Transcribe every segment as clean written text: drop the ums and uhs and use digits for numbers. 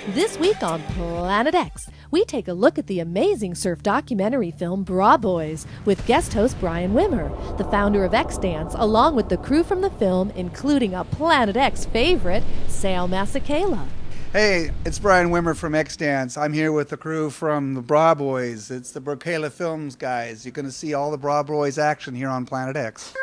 This week on Planet X, we take a look at the amazing surf documentary film Bra Boys with guest host Brian Wimmer, the founder of X Dance, along with the crew from the film, including a Planet X favorite, Sal Masekela. Hey, it's Brian Wimmer from X Dance. I'm here with the crew from the Bra Boys. It's the Brokela Films guys. You're going to see all the Bra Boys action here on Planet X.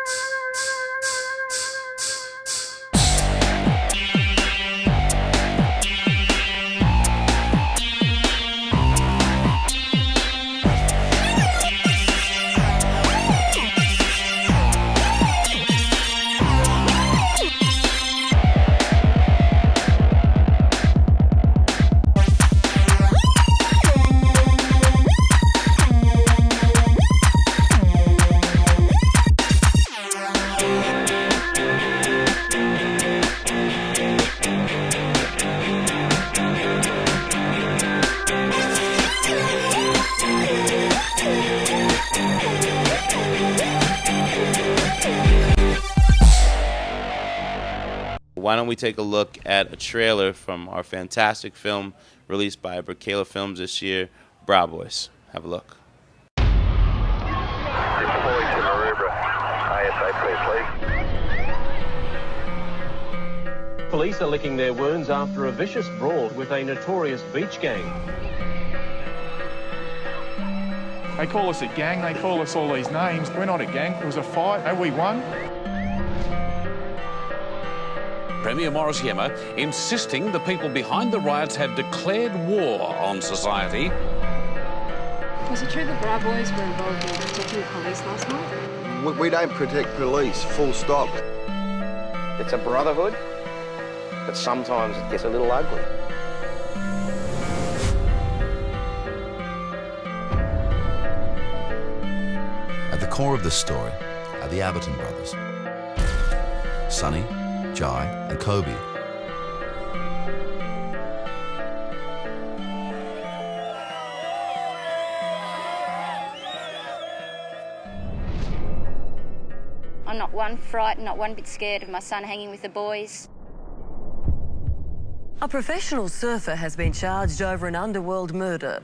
Why don't we take a look at a trailer from our fantastic film released by Brokela Films this year, Bra Boys. Have a look. Police are licking their wounds after a vicious brawl with a notorious beach gang. They call us a gang, they call us all these names. We're not a gang, it was a fight and we won. Premier Morris Yema insisting the people behind the riots had declared war on society. Was it true the Bra Boys were involved in protecting police last night? We don't protect police, full stop. It's a brotherhood, but sometimes it gets a little ugly. At the core of this story are the Aberton brothers, Sonny, Jai and Kobe. I'm not one frightened, not one bit scared of my son hanging with the boys. A professional surfer has been charged over an underworld murder.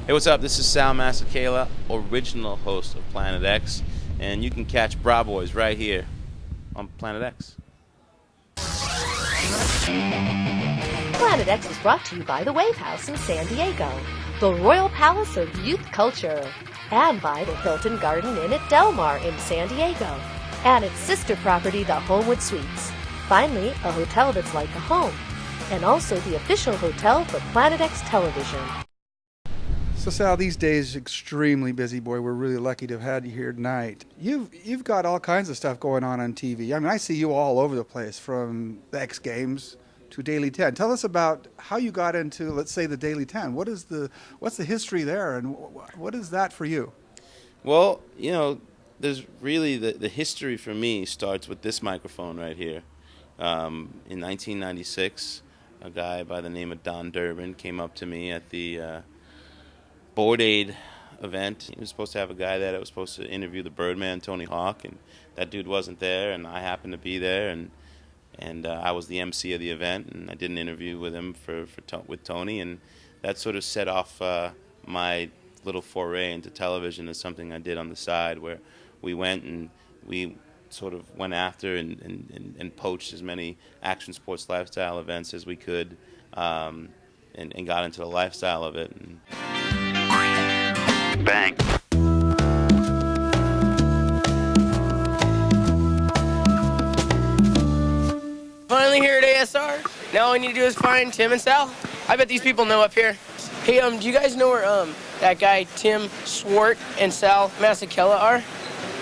Hey, what's up? This is Sal Masekela, original host of Planet X, and you can catch Bra Boys right here on Planet X. Planet X is brought to you by the Wave House in San Diego, the Royal Palace of Youth Culture, and by the Hilton Garden Inn at Del Mar in San Diego, and its sister property, the Homewood Suites. Finally, a hotel that's like a home, and also the official hotel for Planet X Television. So Sal, these days extremely busy, boy. We're really lucky to have had you here tonight. You've got all kinds of stuff going on TV. I mean, I see you all over the place, from the X Games to Daily 10. Tell us about how you got into, let's say, the Daily 10. What's the history there, and what is that for you? Well, you know, there's really the history for me starts with this microphone right here. In 1996, a guy by the name of Don Durbin came up to me at the Board Aid event. He was supposed to have a guy there that was supposed to interview the Birdman, Tony Hawk, and that dude wasn't there, and I happened to be there, and I was the MC of the event, and I did an interview with him with Tony, and that sort of set off my little foray into television as something I did on the side, where we went and we sort of went after and poached as many action sports lifestyle events as we could, and got into the lifestyle of it. Bang. Finally here at ASR. Now all we need to do is find Tim and Sal. I bet these people know up here. Hey, do you guys know where that guy Tim Swart and Sal Masekela are?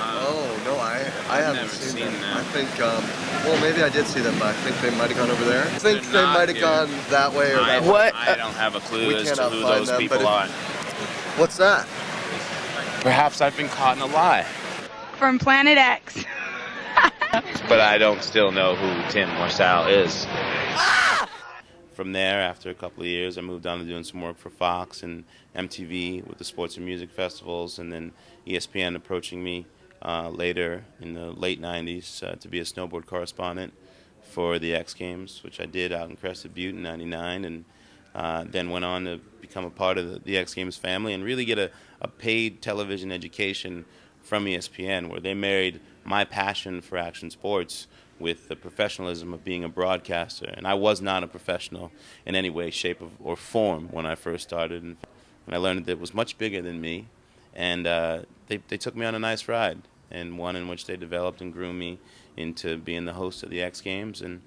Oh, no, I haven't seen them. I think, well, maybe I did see them, but I think they might have gone over there. I think they might have gone that way or that way. What? I don't have a clue as to who those people are. What's that? Perhaps I've been caught in a lie. From Planet X. But I don't still know who Tim or Sal is. From there, after a couple of years, I moved on to doing some work for Fox and MTV with the sports and music festivals, and then ESPN approaching me later in the late 90s to be a snowboard correspondent for the X Games, which I did out in Crested Butte in 99, and then went on to become a part of the X Games family and really get a paid television education from ESPN, where they married my passion for action sports with the professionalism of being a broadcaster. And I was not a professional in any way, shape, or form when I first started. And I learned that it was much bigger than me. And they took me on a nice ride, and one in which they developed and grew me into being the host of the X Games. And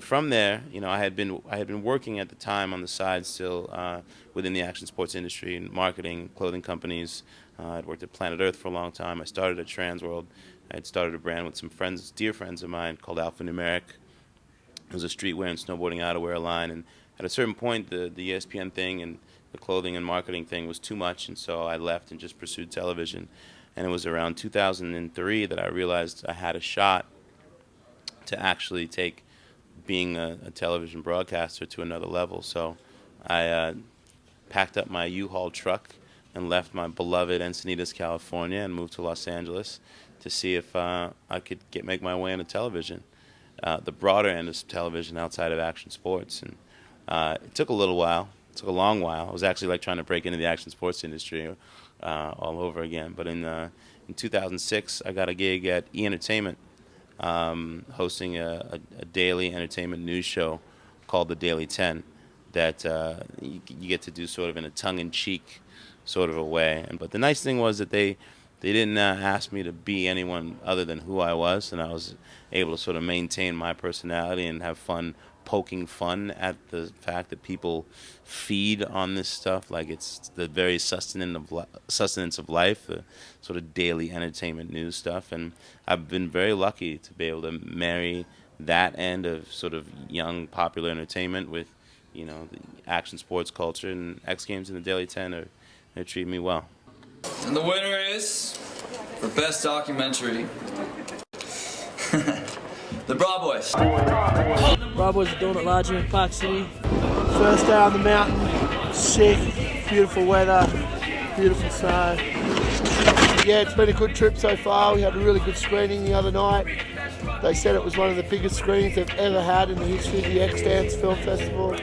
from there, you know, I had been working at the time on the side still within the action sports industry and marketing, clothing companies. I'd worked at Planet Earth for a long time. I started at Transworld. I had started a brand with some friends, dear friends of mine, called Alphanumeric. It was a streetwear and snowboarding outerwear line. And at a certain point, the ESPN thing and the clothing and marketing thing was too much, and so I left and just pursued television. And it was around 2003 that I realized I had a shot to actually take being a television broadcaster to another level. So I packed up my U-Haul truck and left my beloved Encinitas, California, and moved to Los Angeles to see if I could make my way into television, the broader end of television outside of action sports. And it took a little while. It took a long while. It was actually like trying to break into the action sports industry all over again. But in 2006, I got a gig at E! Entertainment, hosting a daily entertainment news show called The Daily 10 that you get to do sort of in a tongue-in-cheek sort of a way. But the nice thing was that they didn't ask me to be anyone other than who I was, and I was able to sort of maintain my personality and have fun poking fun at the fact that people feed on this stuff like it's the very sustenance of life, the sort of daily entertainment news stuff. And I've been very lucky to be able to marry that end of sort of young popular entertainment with, you know, the action sports culture, and X Games and the Daily 10 they treat me well. And the winner is, for Best Documentary, The Bra Boys. Bra Boys are doing it larger in Park City. First day on the mountain, sick, beautiful weather, beautiful snow. Yeah, it's been a good trip so far. We had a really good screening the other night. They said it was one of the biggest screenings they've ever had in the history of the X Dance Film Festival.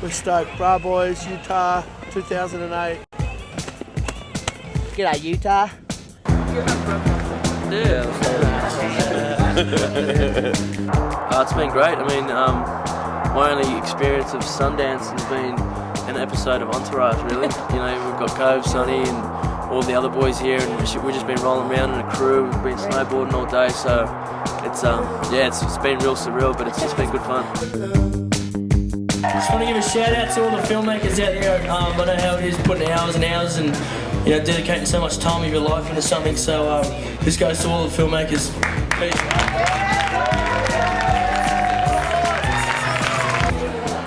We're stoked. Bra Boys, Utah, 2008. G'day, Utah. It's been great. I mean, my only experience of Sundance has been an episode of Entourage, really. You know, we've got Cove, Sonny, and all the other boys here, and we've just been rolling around in a crew. We've been snowboarding all day, so it's it's been real surreal, but it's been good fun. Just want to give a shout out to all the filmmakers out there. I know how it is putting hours and hours and, you know, dedicating so much time of your life into something. So this goes to all the filmmakers. Peace.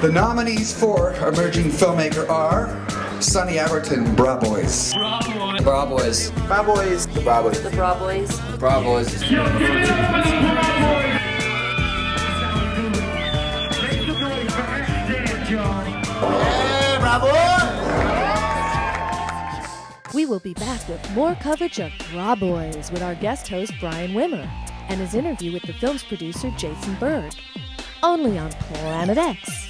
The nominees for Emerging Filmmaker are Sonny Aberton, Bra Boys. Bra Boys. Bra Boys. The Bra Boys. The Bra Boys. Bra Boys. We will be back with more coverage of Bra Boys with our guest host Brian Wimmer and his interview with the film's producer Jason Bird, only on Planet X.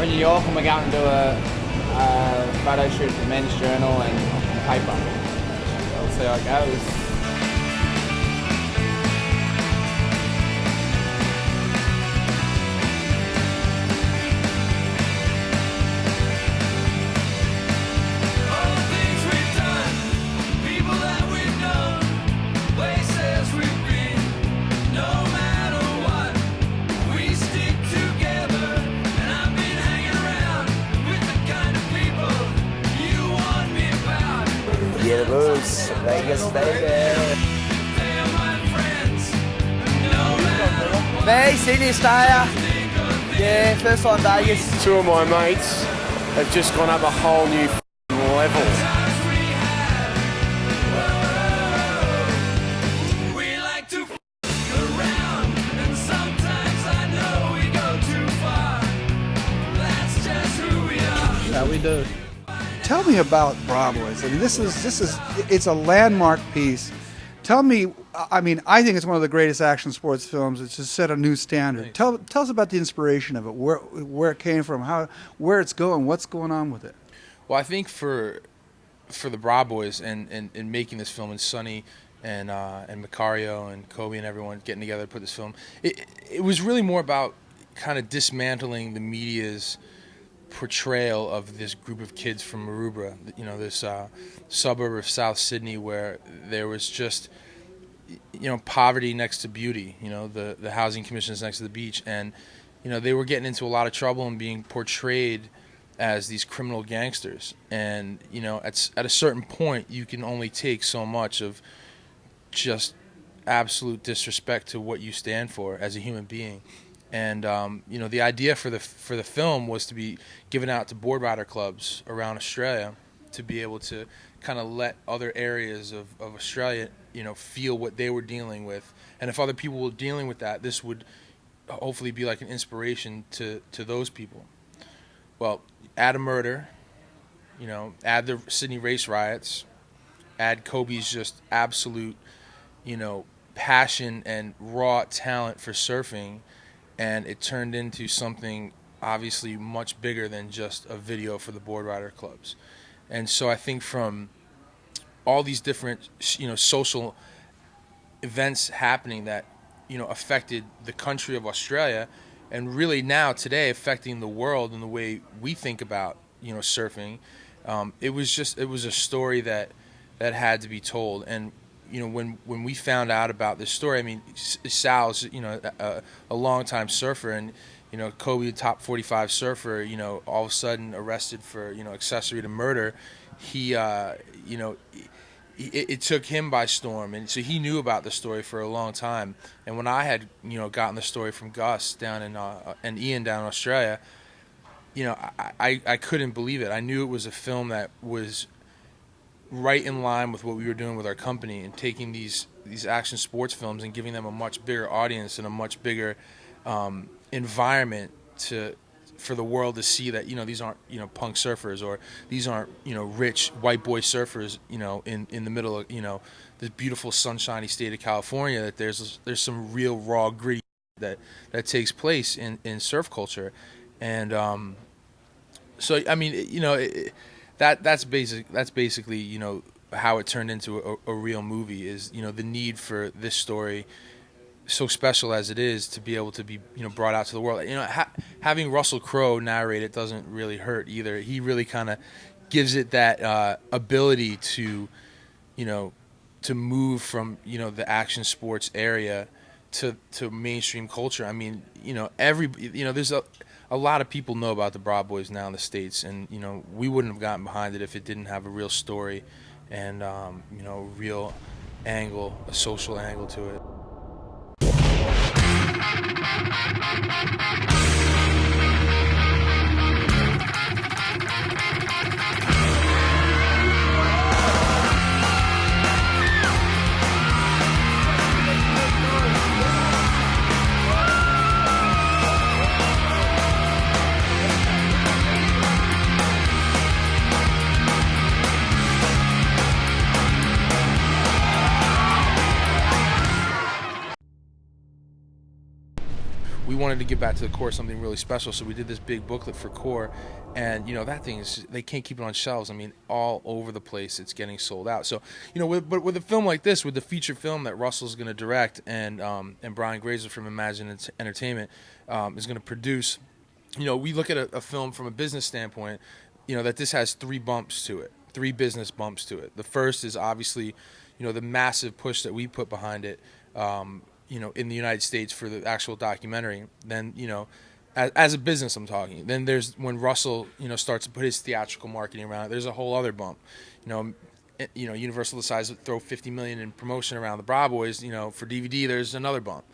We're in New York and we're going to do a photo shoot for Men's Journal and paper. We'll see how it goes. Yeah, Bruce, Vegas, baby. Me, Sydney, Australia. Yeah, first time Vegas. Two of my mates have just gone up a whole new level. Yeah, we do. Tell me about Bra Boys. I mean, it's a landmark piece. Tell me, I mean, I think it's one of the greatest action sports films. It's just set a new standard. Tell us about the inspiration of it, where it came from, where it's going, what's going on with it. Well, I think for the Bra Boys and making this film, and Sonny and Macario and Kobe and everyone getting together to put this film, it was really more about kind of dismantling the media's portrayal of this group of kids from Maroubra, you know, this suburb of South Sydney where there was just, you know, poverty next to beauty. You know, the housing commission is next to the beach, and you know they were getting into a lot of trouble and being portrayed as these criminal gangsters. And you know, at a certain point, you can only take so much of just absolute disrespect to what you stand for as a human being. And you know, the idea for the film was to be given out to board rider clubs around Australia to be able to kind of let other areas of Australia, you know, feel what they were dealing with. And if other people were dealing with that, this would hopefully be like an inspiration to those people. Well, add a murder, you know, add the Sydney race riots, add Kobe's just absolute, you know, passion and raw talent for surfing, and it turned into something obviously much bigger than just a video for the board rider clubs. And so I think from all these different, you know, social events happening that, you know, affected the country of Australia, and really now today affecting the world in the way we think about, you know, surfing, it was a story that had to be told. And you know, when we found out about this story, I mean, Sal's, you know, a longtime surfer, and you know, Kobe, a top 45 surfer, you know, all of a sudden arrested for, you know, accessory to murder. He, you know, it took him by storm, and so he knew about the story for a long time. And when I had, you know, gotten the story from Gus down in and Ian down in Australia, you know, I couldn't believe it. I knew it was a film that was right in line with what we were doing with our company, and taking these action sports films and giving them a much bigger audience and a much bigger environment for the world to see that, you know, these aren't, you know, punk surfers, or these aren't, you know, rich white boy surfers, you know, in the middle of, you know, this beautiful sunshiny state of California, that there's some real raw gritty that takes place in surf culture. And so I mean, you know, that's basically, you know, how it turned into a real movie, is, you know, the need for this story, so special as it is, to be able to be, you know, brought out to the world. You know, having Russell Crowe narrate it doesn't really hurt either. He really kind of gives it that ability to, you know, to move from, you know, the action sports area to mainstream culture. I mean, you know, there's a lot of people know about the Bra Boys now in the States, and you know, we wouldn't have gotten behind it if it didn't have a real story and you know, a real angle, a social angle to it. we wanted to give back to the Corps something really special, so we did this big booklet for Corps. And, that thing is, they can't keep it on shelves. I mean, all over the place, it's getting sold out. So, with a film like this, with the feature film that Russell's going to direct and Brian Grazer from Imagine Entertainment is going to produce, we look at a film from a business standpoint, that this has 3 bumps to it, 3 business bumps to it. The first is obviously, the massive push that we put behind it, in the United States for the actual documentary. Then, as a business I'm talking. Then there's when Russell, starts to put his theatrical marketing around it. There's a whole other bump. Universal decides to throw $50 million in promotion around the Bra Boys. For DVD, there's another bump.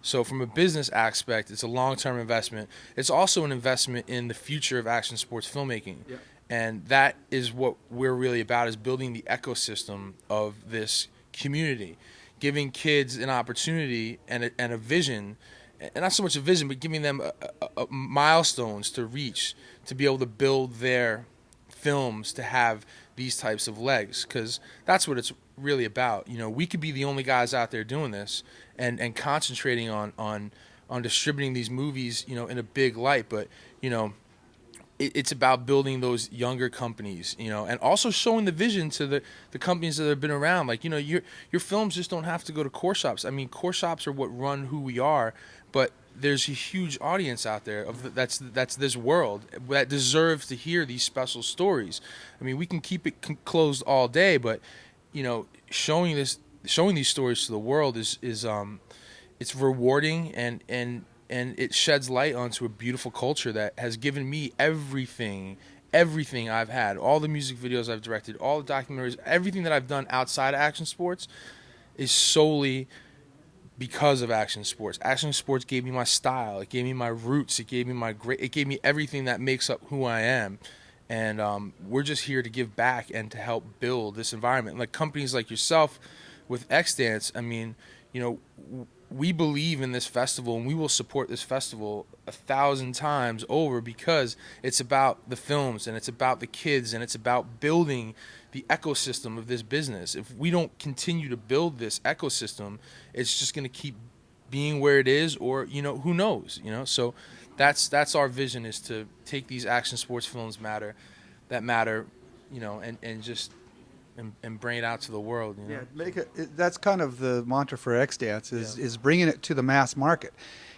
So from a business aspect, it's a long-term investment. It's also an investment in the future of action sports filmmaking. Yep. And that is what we're really about, is building the ecosystem of this community, giving kids an opportunity and a vision. And not so much a vision, but giving them a milestones to reach, to be able to build their films to have these types of legs, because that's what it's really about. We could be the only guys out there doing this and concentrating on distributing these movies, in a big light, but it's about building those younger companies, and also showing the vision to the companies that have been around. Like, your films just don't have to go to Corps shops. I mean, Corps shops are what run who we are, but there's a huge audience out there that's this world that deserves to hear these special stories. I mean, we can keep it closed all day, but showing these stories to the world is it's rewarding, and it sheds light onto a beautiful culture that has given me everything I've had. All the music videos I've directed, all the documentaries, everything that I've done outside of action sports is solely because of action sports. Action sports gave me my style. It gave me my roots. It gave me everything that makes up who I am. And we're just here to give back and to help build this environment. Like companies like yourself with X-Dance, I mean, we believe in this festival, and we will support this festival 1,000 times over, because it's about the films, and it's about the kids, and it's about building the ecosystem of this business. If we don't continue to build this ecosystem, it's just going to keep being where it is, or who knows. So that's our vision, is to take these action sports films that matter, and just and bring it out to the world. Yeah, that's kind of the mantra for X-Dance is bringing it to the mass market.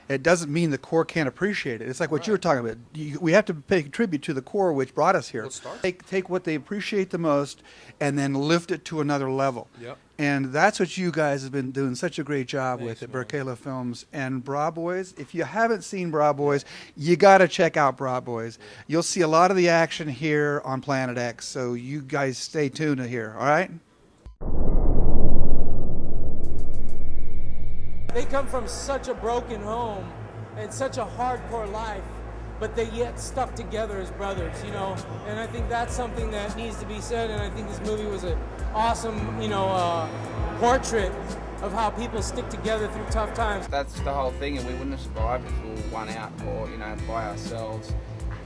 It doesn't mean the Corps can't appreciate it. It's like what you were talking about. We have to pay tribute to the Corps, which brought us here. Take what they appreciate the most and then lift it to another level. Yep. And that's what you guys have been doing such a great job with at Berkala Films and Bra Boys. If you haven't seen Bra Boys, you got to check out Bra Boys. You'll see a lot of the action here on Planet X, so you guys stay tuned here, all right? They come from such a broken home and such a hardcore life, but they yet stuck together as brothers, and I think that's something that needs to be said, and I think this movie was an awesome, portrait of how people stick together through tough times. That's the whole thing, and we wouldn't have survived if we were one out or, by ourselves.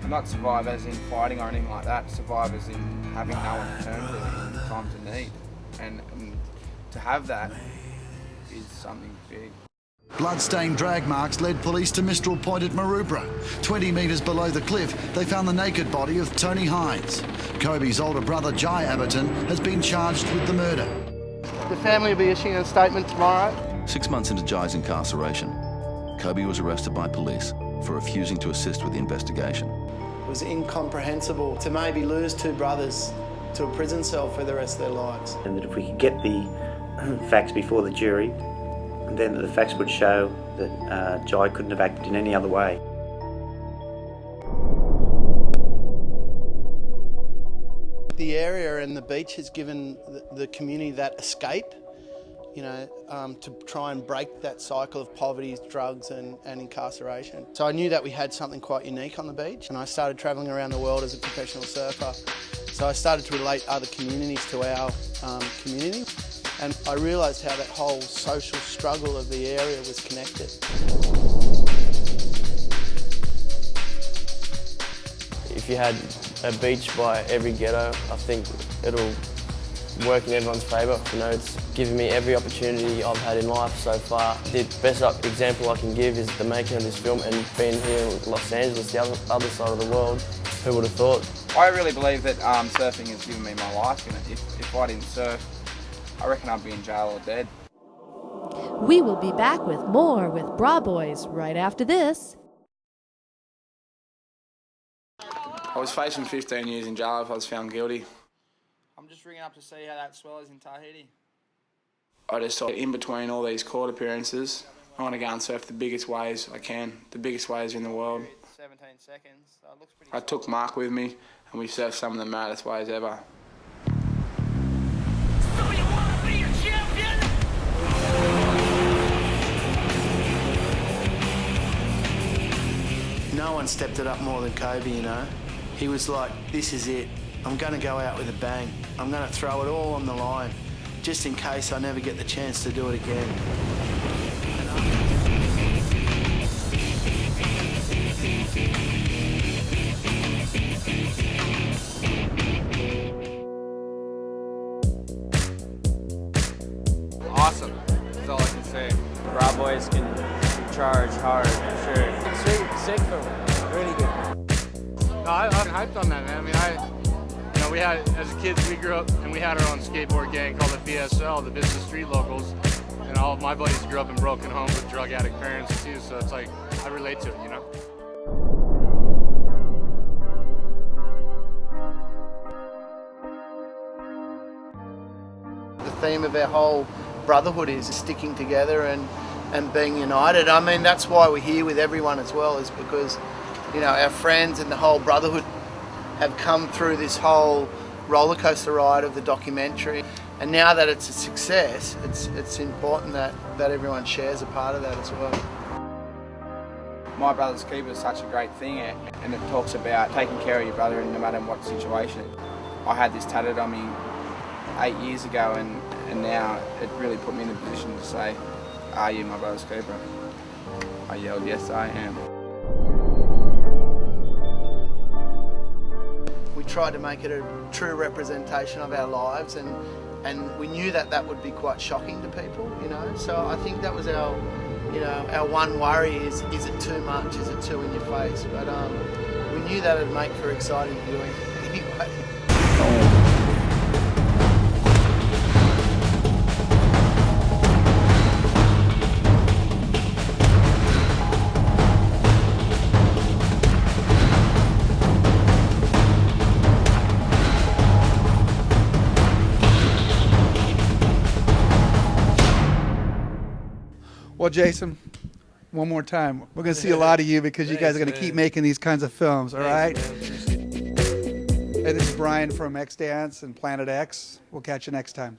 Not survive as in fighting or anything like that, survive as in having no one to turn to in times of need. And to have that is something big. Blood-stained drag marks led police to Mistral Point at Maroubra. 20 metres below the cliff, they found the naked body of Tony Hines. Kobe's older brother, Jai Aberton, has been charged with the murder. The family will be issuing a statement tomorrow. 6 months into Jai's incarceration, Kobe was arrested by police for refusing to assist with the investigation. It was incomprehensible to maybe lose 2 brothers to a prison cell for the rest of their lives. And that if we could get the facts before the jury, then the facts would show that Jai couldn't have acted in any other way. The area and the beach has given the community that escape, to try and break that cycle of poverty, drugs and incarceration. So I knew that we had something quite unique on the beach, and I started travelling around the world as a professional surfer. So I started to relate other communities to our community. And I realised how that whole social struggle of the area was connected. If you had a beach by every ghetto, I think it'll work in everyone's favour. You know, it's given me every opportunity I've had in life so far. The best example I can give is the making of this film and being here in Los Angeles, the other side of the world. Who would have thought? I really believe that surfing has given me my life, and if I didn't surf, I reckon I'd be in jail or dead. We will be back with more with Bra Boys right after this. I was facing 15 years in jail if I was found guilty. I'm just ringing up to see how that swell is in Tahiti. I just thought, in between all these court appearances, I want to go and surf the biggest waves I can, the biggest waves in the world. 17 seconds. So it looks pretty. I took Mark with me, and we surfed some of the maddest waves ever. No one stepped it up more than Kobe, you know. He was like, this is it. I'm going to go out with a bang. I'm going to throw it all on the line, just in case I never get the chance to do it again. Awesome. That's all I can say. Bra Boys can charge hard, for sure. Sick film, really good. No, I'm hyped on that, man. I mean, we had, as kids, we grew up and we had our own skateboard gang called the VSL, the Business Street Locals. And all of my buddies grew up in broken homes with drug addict parents too, so it's like, I relate to it, you know? The theme of our whole brotherhood is sticking together and being united. I mean, that's why we're here with everyone as well, is because, you know, our friends and the whole brotherhood have come through this whole roller coaster ride of the documentary. And now that it's a success, it's important that everyone shares a part of that as well. My Brother's Keeper is such a great thing, and it talks about taking care of your brother in no matter what situation. I had this tattooed on me 8 years ago, and now it really put me in a position to say, "Are you my brother's keeper?" I yelled, "Yes, I am." We tried to make it a true representation of our lives, and we knew that would be quite shocking to people, you know. So I think that was our, you know, our one worry is it too much? Is it too in your face? But we knew that it'd make for exciting viewing anyway. Well, Jason, one more time. We're going to see a lot of you because you guys are going to keep making these kinds of films, all right? Hey, this is Brian from X Dance and Planet X. We'll catch you next time.